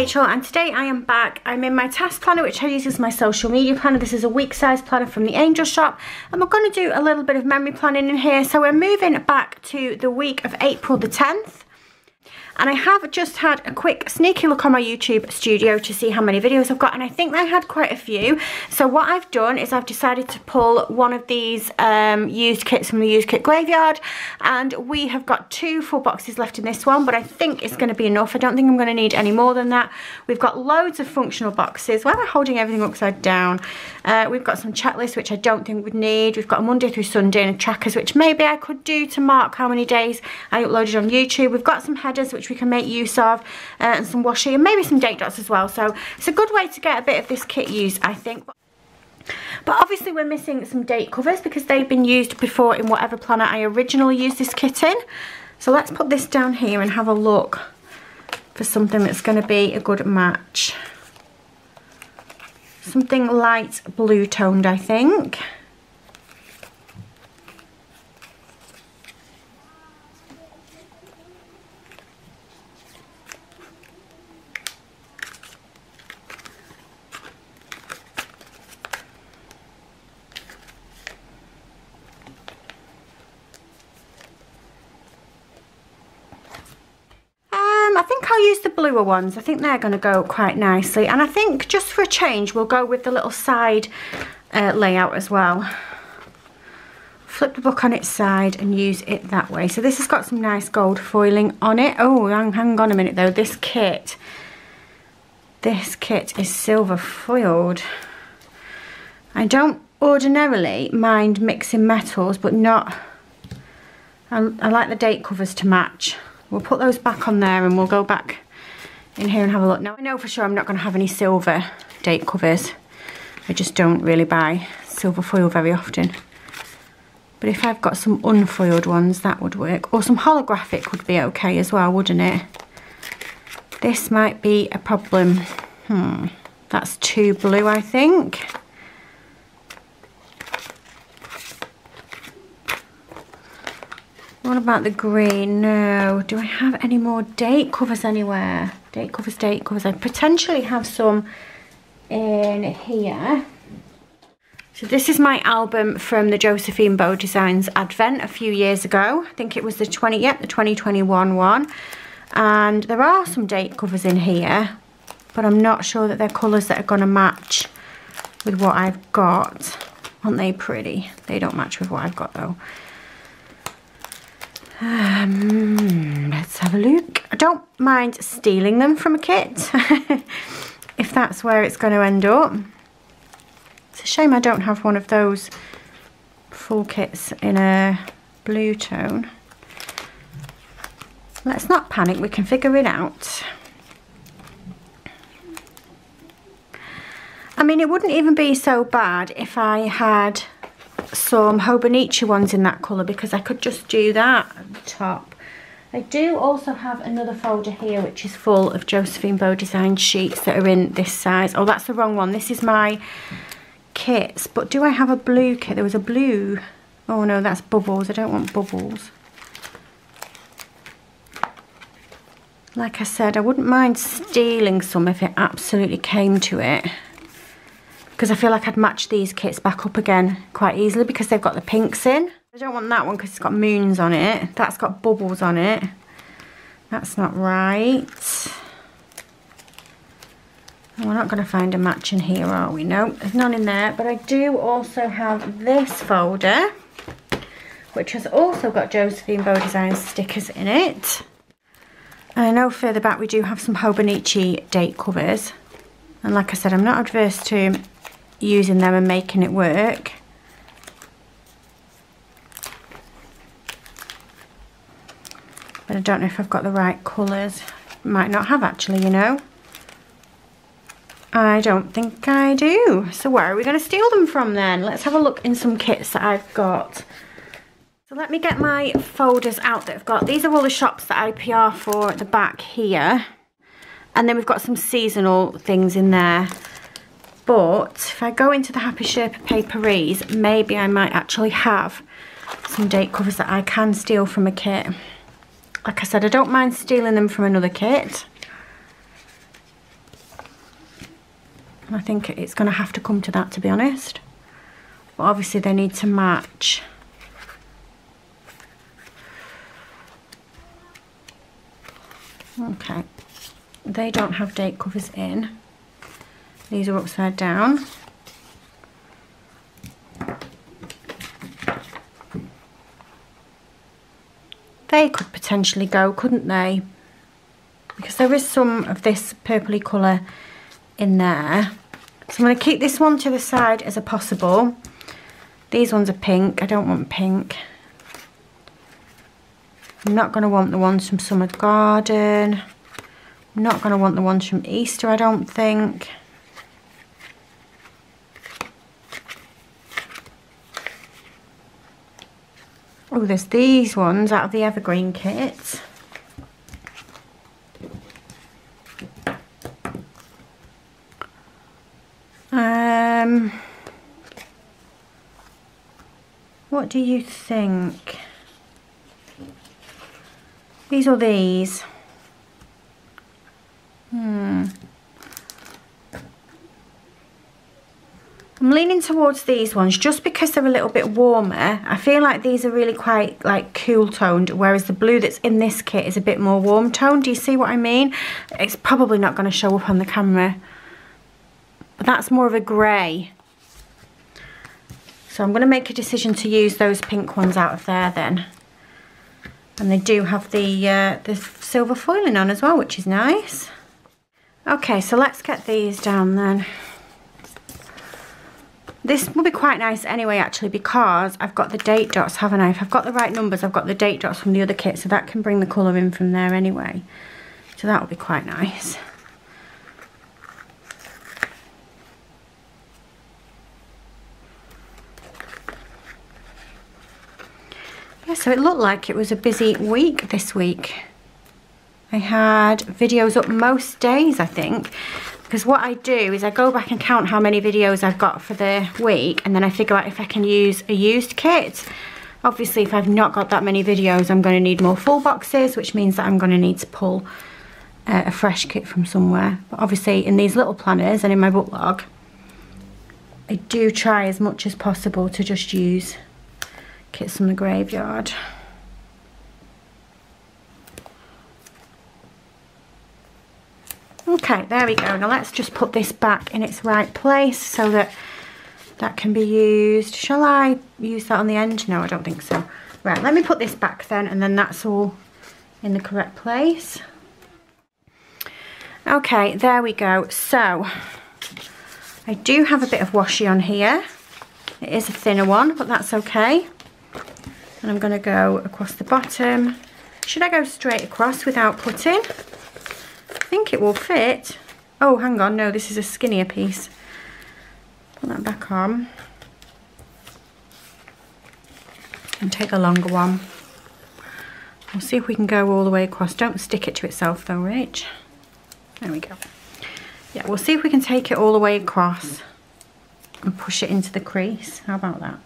Rachel, and today I am back. I'm in my TAS planner, which I use as my social media planner. This is a week size planner from the Angel Shop, and we're going to do a little bit of memory planning in here. So we're moving back to the week of April the 10th. And I have just had a quick sneaky look on my YouTube studio to see how many videos I've got, and I think I had quite a few. So what I've done is I've decided to pull one of these used kits from the used kit graveyard, and we have got 2 full boxes left in this one, but I think it's going to be enough. I don't think I'm going to need any more than that. We've got loads of functional boxes. Why am I holding everything upside down? We've got some checklists, which I don't think we'd need. We've got a Monday through Sunday and trackers, which maybe I could do to mark how many days I uploaded on YouTube. We've got some headers, which we can make use of, and some washi, and maybe some date dots as well. So it's a good way to get a bit of this kit used, I think. But obviously we're missing some date covers because they've been used before in whatever planner I originally used this kit in. So let's put this down here and have a look for something that's going to be a good match. Something light blue toned, I think. I think I'll use the bluer ones. I think they're going to go quite nicely, and I think just for a change we'll go with the little side layout as well. Flip the book on its side and use it that way. So this has got some nice gold foiling on it. Oh, hang on a minute though, this kit is silver foiled. I don't ordinarily mind mixing metals, but not, I like the date covers to match. We'll put those back on there and we'll go back in here and have a look. Now I know for sure I'm not going to have any silver date covers. I just don't really buy silver foil very often. But if I've got some unfoiled ones, that would work. Or some holographic would be okay as well, wouldn't it? This might be a problem. That's too blue, I think. What about the green? No. Do I have any more date covers anywhere? Date covers, date covers. I potentially have some in here. So this is my album from the Josephine Bow Designs Advent a few years ago. I think it was the 2021 one. And there are some date covers in here, but I'm not sure that they're colours that are going to match with what I've got. Aren't they pretty? They don't match with what I've got though. Let's have a look. I don't mind stealing them from a kit if that's where it's going to end up. It's a shame I don't have one of those full kits in a blue tone. Let's not panic, we can figure it out. I mean, it wouldn't even be so bad if I had some Hobonichi ones in that colour, because I could just do that at the top. I do also have another folder here which is full of Josephine Bow Design sheets that are in this size. Oh, that's the wrong one. This is my kits, but do I have a blue kit? There was a blue. Oh no, that's bubbles. I don't want bubbles. Like I said, I wouldn't mind stealing some if it absolutely came to it, because I feel like I'd match these kits back up again quite easily because they've got the pinks in. I don't want that one because it's got moons on it. That's got bubbles on it. That's not right. And we're not going to find a match in here, are we? No, there's none in there. But I do also have this folder, which has also got Josephine Bow Design stickers in it. And I know further back we do have some Hobonichi date covers. And like I said, I'm not adverse to using them and making it work. But I don't know if I've got the right colours. Might not have actually, you know. I don't think I do. So where are we going to steal them from then? Let's have a look in some kits that I've got. So let me get my folders out that I've got. These are all the shops that I PR for at the back here. And then we've got some seasonal things in there. But if I go into the Happy Sherpa Paperies, maybe I might actually have some date covers that I can steal from a kit. Like I said, I don't mind stealing them from another kit. And I think it's going to have to come to that, to be honest. But obviously they need to match. Okay. They don't have date covers in. These are upside down. They could potentially go, couldn't they? Because there is some of this purpley colour in there. So I'm going to keep this one to the side as a possible. These ones are pink. I don't want pink. I'm not going to want the ones from Summer Garden. I'm not going to want the ones from Easter, I don't think. Oh, there's these ones out of the Evergreen kit. What do you think? These or these? I'm leaning towards these ones just because they're a little bit warmer. I feel like these are really quite like cool toned, whereas the blue that's in this kit is a bit more warm toned. Do you see what I mean? It's probably not going to show up on the camera, but that's more of a grey. So I'm going to make a decision to use those pink ones out of there then. And they do have the silver foiling on as well, which is nice. Okay, so let's get these down then. This will be quite nice anyway, actually, because I've got the date dots, haven't I? If I've got the right numbers, I've got the date dots from the other kit, so that can bring the colour in from there anyway. So that will be quite nice. Yeah, so it looked like it was a busy week this week. I had videos up most days, I think. Because what I do is I go back and count how many videos I've got for the week, and then I figure out if I can use a used kit. Obviously, if I've not got that many videos, I'm going to need more full boxes, which means that I'm going to need to pull a fresh kit from somewhere. But obviously, in these little planners and in my book log, I do try as much as possible to just use kits from the graveyard. Okay, there we go. Now let's just put this back in its right place so that that can be used. Shall I use that on the end? No, I don't think so. Right, let me put this back then, and then that's all in the correct place. Okay, there we go. So I do have a bit of washi on here. It is a thinner one, but that's okay. And I'm going to go across the bottom. Should I go straight across without cutting? I think it will fit. Oh, hang on, no, this is a skinnier piece. Put that back on. And take the longer one. We'll see if we can go all the way across. Don't stick it to itself though, Rach. There we go. Yeah, we'll see if we can take it all the way across and push it into the crease. How about that?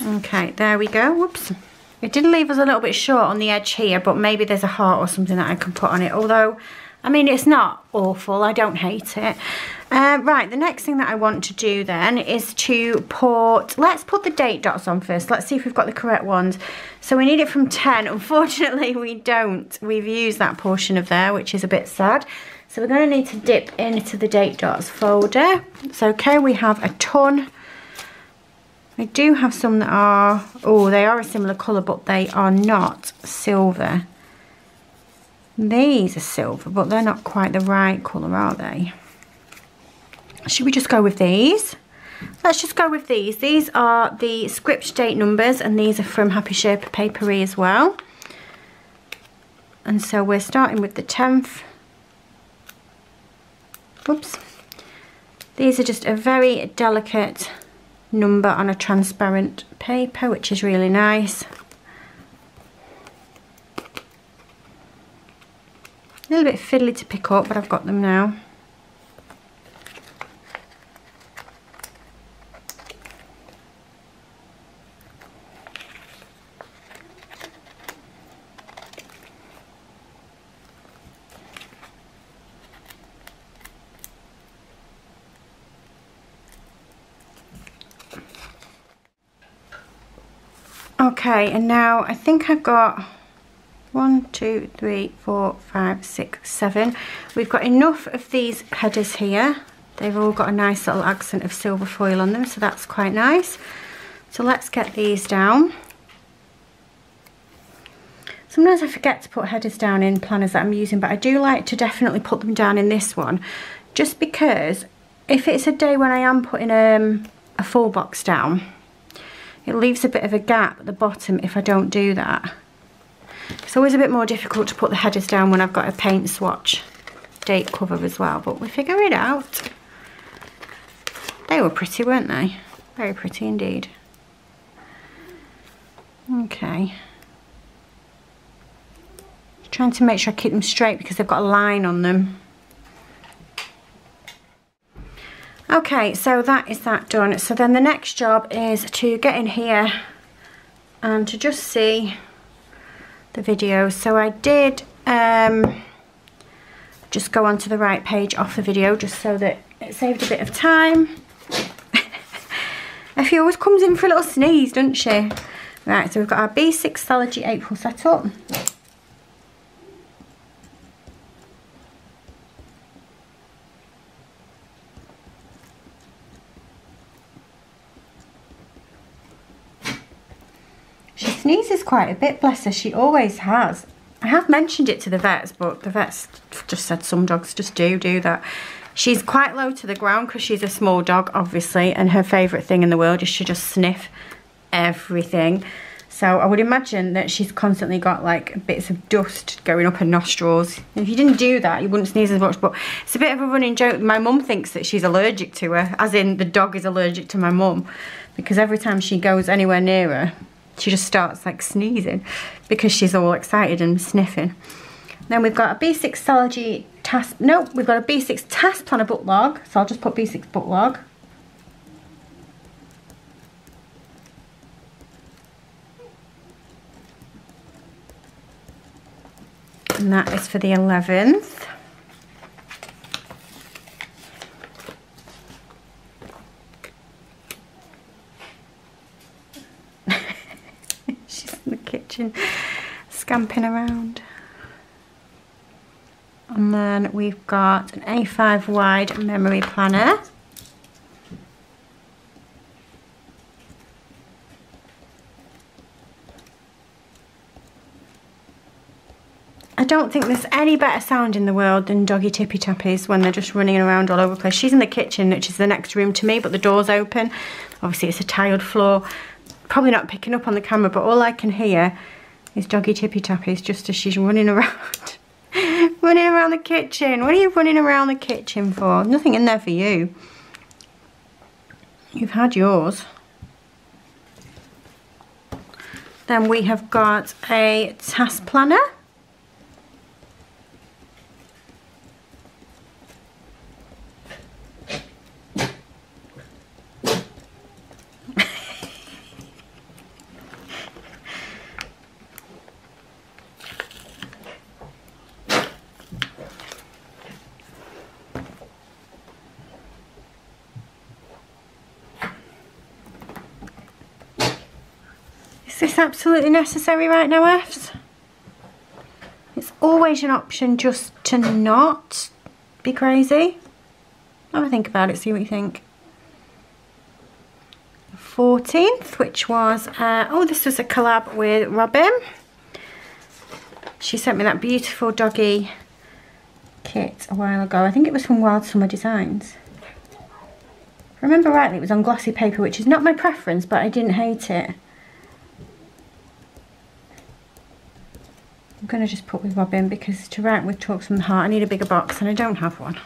Okay, there we go. Whoops. It did leave us a little bit short on the edge here, but maybe there's a heart or something that I can put on it. Although, I mean, it's not awful. I don't hate it. Right, the next thing that I want to do then is to put... Let's put the date dots on first. Let's see if we've got the correct ones. So we need it from 10. Unfortunately, we don't. We've used that portion of there, which is a bit sad. So we're going to need to dip into the date dots folder. It's okay. We have a ton. I do have some that are, oh, they are a similar colour, but they are not silver. These are silver, but they're not quite the right colour, are they? Should we just go with these? Let's just go with these. These are the script date numbers, and these are from Happy Sherpa Papery as well. And so we're starting with the 10th. Oops. These are just a very delicate number on a transparent paper, which is really nice. A little bit fiddly to pick up, but I've got them now. Okay, and now I think I've got 1, 2, 3, 4, 5, 6, 7. We've got enough of these headers here. They've all got a nice little accent of silver foil on them, so that's quite nice. So let's get these down. Sometimes I forget to put headers down in planners that I'm using, but I do like to definitely put them down in this one, just because if it's a day when I am putting a full box down, it leaves a bit of a gap at the bottom if I don't do that. It's always a bit more difficult to put the headers down when I've got a paint swatch date cover as well, but we figure it out. They were pretty, weren't they? Very pretty indeed. Okay. Trying to make sure I keep them straight because they've got a line on them. Okay, so that is that done. So then the next job is to get in here and to just see the video. So I did just go onto the right page off the video just so that it saved a bit of time. Effie always comes in for a little sneeze, doesn't she? Right, so we've got our B6 Salogy April setup. She sneezes quite a bit, bless her, she always has. I have mentioned it to the vets, but the vets just said some dogs just do that. She's quite low to the ground because she's a small dog, obviously, and her favourite thing in the world is to just sniff everything. So I would imagine that she's constantly got like bits of dust going up her nostrils. If you didn't do that, you wouldn't sneeze as much, but it's a bit of a running joke. My mum thinks that she's allergic to her, as in the dog is allergic to my mum, because every time she goes anywhere near her, she just starts like sneezing because she's all excited and sniffing. Then we've got a B6 Salogy TAS, no, we've got a B6 TAS planner book log, so I'll just put B6 book log. And that is for the 11th. She's in the kitchen scamping around. And then we've got an A5 wide memory planner. I don't think there's any better sound in the world than doggy tippy tappies when they're just running around all over the place. She's in the kitchen, which is the next room to me, but the door's open. Obviously it's a tiled floor. Probably not picking up on the camera, but all I can hear is doggy tippy tappies just as she's running around. Running around the kitchen. What are you running around the kitchen for? Nothing in there for you. You've had yours. Then we have got a TAS planner. Is this absolutely necessary right now, Fs? It's always an option just to not be crazy. Have a think about it, see what you think. 14th, which was, oh, this was a collab with Robin. She sent me that beautiful doggy kit a while ago. I think it was from Wild Summer Designs. If I remember rightly, it was on glossy paper, which is not my preference, but I didn't hate it. I'm going to just put with Robin because to write with Talks from the Heart I need a bigger box and I don't have one.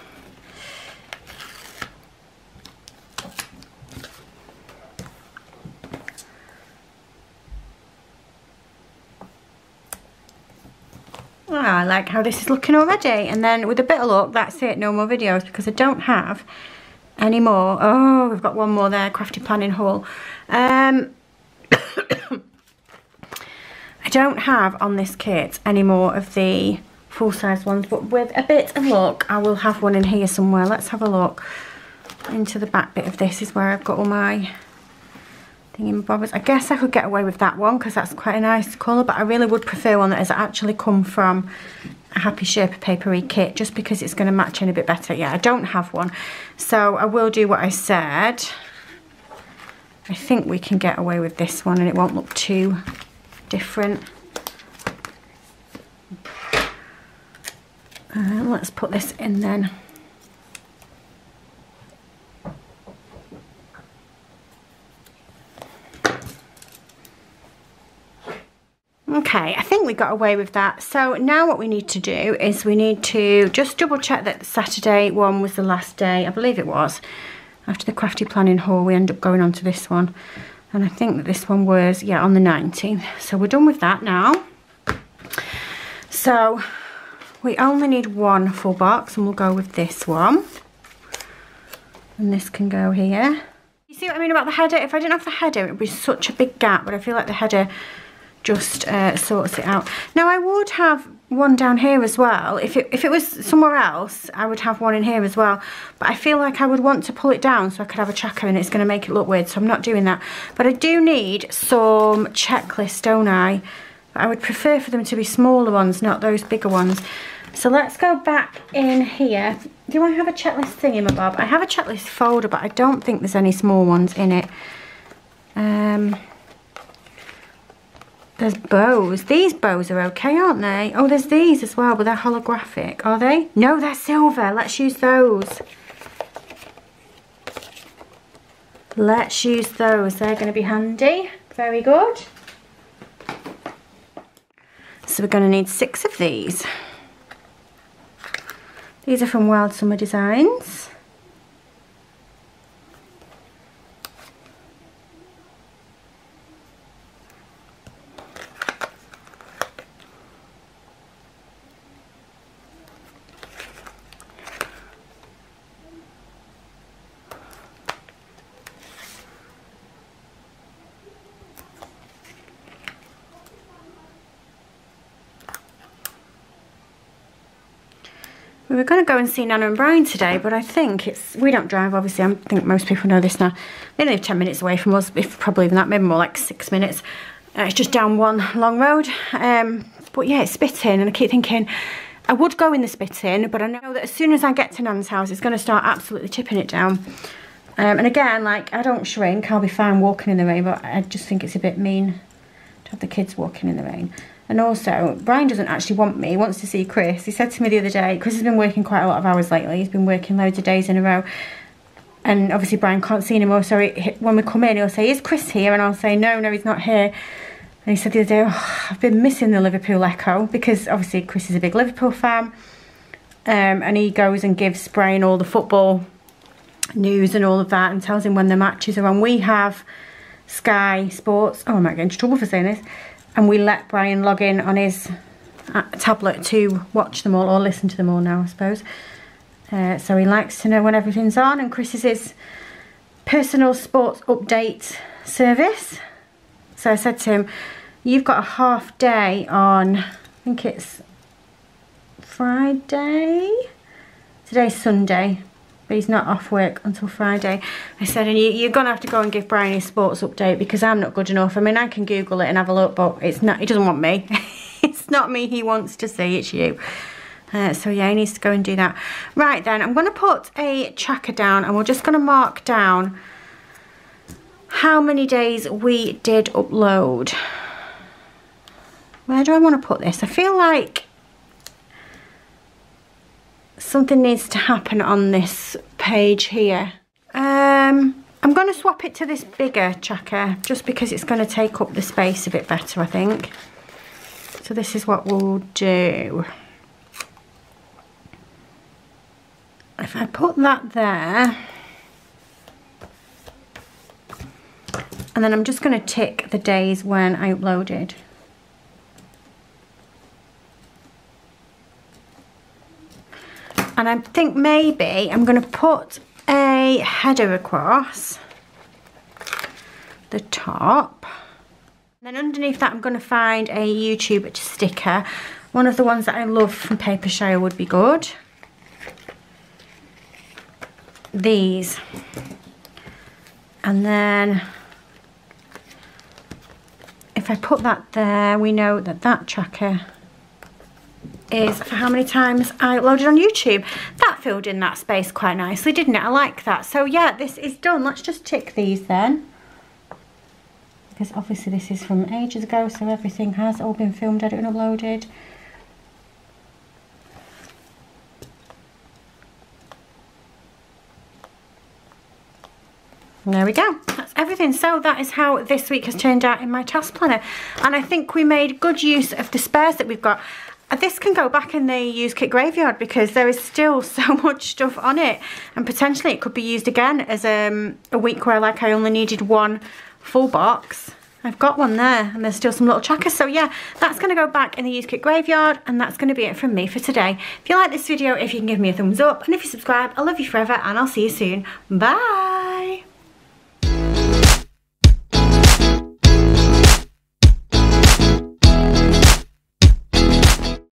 I like how this is looking already. And then with a bit of luck, that's it, no more videos, because I don't have any more. Oh, we've got one more there, crafty planning haul. I don't have on this kit any more of the full-size ones, but with a bit of luck, I will have one in here somewhere. Let's have a look. Into the back bit of this is where I've got all my thingamabobbers. I guess I could get away with that one because that's quite a nice colour, but I really would prefer one that has actually come from a Happy Sherpa Papery kit, just because it's going to match in a bit better. Yeah, I don't have one, so I will do what I said. I think we can get away with this one and it won't look too different. Let's put this in then. Okay, I think we got away with that. So now what we need to do is we need to just double check that the Saturday one was the last day. I believe it was. After the crafty planning haul, we end up going on to this one. And I think that this one was, yeah, on the 19th. So we're done with that now. So we only need one full box, and we'll go with this one. And this can go here. You see what I mean about the header? If I didn't have the header, it would be such a big gap, but I feel like the header just sorts it out. Now I would have one down here as well. If it was somewhere else, I would have one in here as well, but I feel like I would want to pull it down so I could have a tracker, and it's going to make it look weird, so I'm not doing that. But I do need some checklists, don't I? But I would prefer for them to be smaller ones, not those bigger ones. So let's go back in here. Do I have a checklist thingamabob? I have a checklist folder, but I don't think there's any small ones in it. There's bows. These bows are okay, aren't they? Oh, there's these as well, but they're holographic. Are they? No, they're silver. Let's use those. Let's use those. They're going to be handy. Very good. So we're going to need 6 of these. These are from Wild Summer Designs. We were going to go and see Nana and Brian today, but I think we don't drive, obviously. I think most people know this now. They live 10 minutes away from us, if probably even that, maybe more like 6 minutes. It's just down one long road. But yeah, it's spitting, and I keep thinking I would go in the spitting, but I know that as soon as I get to Nana's house, it's going to start absolutely tipping it down. And again, like, I don't shrink. I'll be fine walking in the rain, but I just think it's a bit mean to have the kids walking in the rain. And also, Brian doesn't actually want me, he wants to see Chris. He said to me the other day, Chris has been working quite a lot of hours lately, he's been working loads of days in a row. And obviously Brian can't see anymore, so when we come in, he'll say, is Chris here? And I'll say, no, he's not here. And he said the other day, oh, I've been missing the Liverpool Echo, because obviously Chris is a big Liverpool fan. And he goes and gives Brian all the football news and all of that, and tells him when the matches are on. We have Sky Sports. Oh, I might get into trouble for saying this. And we let Brian log in on his tablet to watch them all, or listen to them all now, I suppose. So he likes to know when everything's on. And Chris is his personal sports update service. So I said to him, you've got a half day on, I think it's Friday? Today's Sunday, but he's not off work until Friday. I said, and you're going to have to go and give Brian his sports update, because I'm not good enough. I mean, I can Google it and have a look, but it's not, he doesn't want me. It's not me he wants to see, it's you. So yeah, he needs to go and do that. Right then, I'm going to put a tracker down, and we're just going to mark down how many days we did upload. Where do I want to put this? I feel like something needs to happen on this page here. I'm going to swap it to this bigger tracker, just because it's going to take up the space a bit better, I think. So this is what we'll do. If I put that there, and then I'm just going to tick the days when I uploaded. And I think maybe I'm going to put a header across the top. Then underneath that I'm going to find a YouTube sticker. One of the ones that I love from Paper Shire would be good. These. And then if I put that there, we know that that tracker is for how many times I uploaded on YouTube. That filled in that space quite nicely, didn't it? I like that. So yeah, this is done. Let's just tick these then. Because obviously this is from ages ago, so everything has all been filmed, edited and uploaded. And there we go, that's everything. So that is how this week has turned out in my task planner. And I think we made good use of the spares that we've got. This can go back in the used kit graveyard because there is still so much stuff on it. And potentially it could be used again as a week where like I only needed one full box. I've got one there and there's still some little trackers. So yeah, that's going to go back in the used kit graveyard, and that's going to be it from me for today. If you like this video, if you can give me a thumbs up, and if you subscribe, I love you forever and I'll see you soon. Bye!